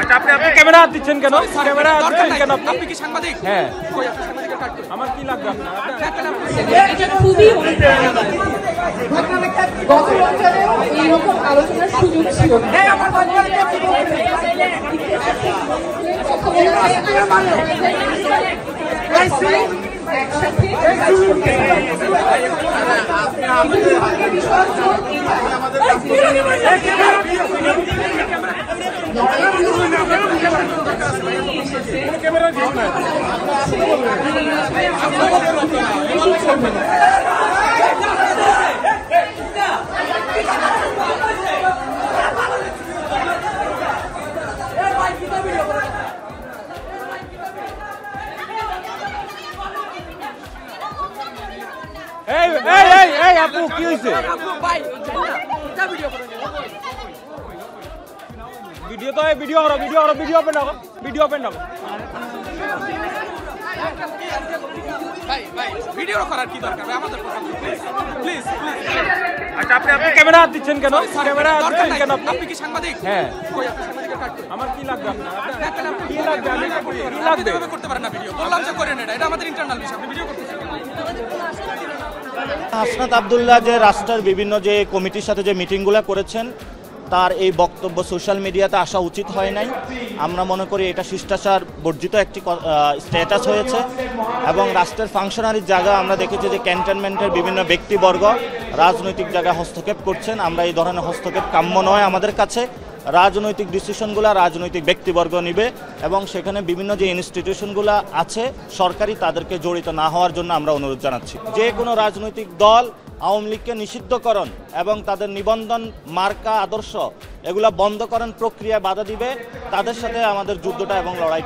আচ্ছা, আপনি ক্যামেরা দিচ্ছেন কেন? ক্যামেরা দিচ্ছেন কেন? আপনি কি সাংবাদিক? হ্যাঁ, সাংবাদিকের আমার কি লাগবে আপনার? এটা খুবই অনুপ্রেরণাদায়ক। গত বছরেও এইরকম আলোচনার সুযোগ ছিল না। এই আপু কি হয়েছে? ভিডিও তো ভিডিও করো, ভিডিও ওপেন করো, ভিডিও ওপেন করো। ভাই ভিডিও করার কি দরকার ভাই? আমাদের কথা প্লিজ। আচ্ছা, আপনি ক্যামেরা দিচ্ছেন কেন? ক্যামেরা দিচ্ছেন কেন? আপনি কি সাংবাদিক? হ্যাঁ, সাংবাদিকের কার্ড আমার কি লাগবে আপনার? কি লাগবে? আমি কি লাগবে? করতে পারেন না ভিডিও। বললাম যে করেন এটা আমাদের ইন্টারনাল বিষয়। আপনি ভিডিও করতেছেন কেন? হাসনাত আব্দুল্লাহ যে রাষ্ট্রের বিভিন্ন যে কমিটির সাথে যে মিটিংগুলো করেছেন, তার এই বক্তব্য সোশ্যাল মিডিয়াতে আসা উচিত হয় নাই। আমরা মনে করি এটা শিষ্টাচার বর্জিত একটি স্ট্যাটাস হয়েছে এবং রাষ্ট্রের ফাংশনারির জায়গা আমরা দেখেছি যে ক্যান্টনমেন্টের বিভিন্ন ব্যক্তিবর্গ রাজনৈতিক জায়গায় হস্তক্ষেপ করছেন। আমরা এই ধরনের হস্তক্ষেপ কাম্য নয় আমাদের কাছে। রাজনৈতিক ডিসিশনগুলো রাজনৈতিক ব্যক্তিবর্গ নিবে এবং সেখানে বিভিন্ন যে ইনস্টিটিউশনগুলো আছে সরকারি, তাদেরকে জড়িত না হওয়ার জন্য আমরা অনুরোধ জানাচ্ছি। যে কোনো রাজনৈতিক দল আওয়ামী লীগকে নিষিদ্ধকরণ এবং তাদের নিবন্ধন মার্কা আদর্শ এগুলা বন্ধকরণ প্রক্রিয়ায় বাধা দিবে, তাদের সাথে আমাদের যুদ্ধটা এবং লড়াইটা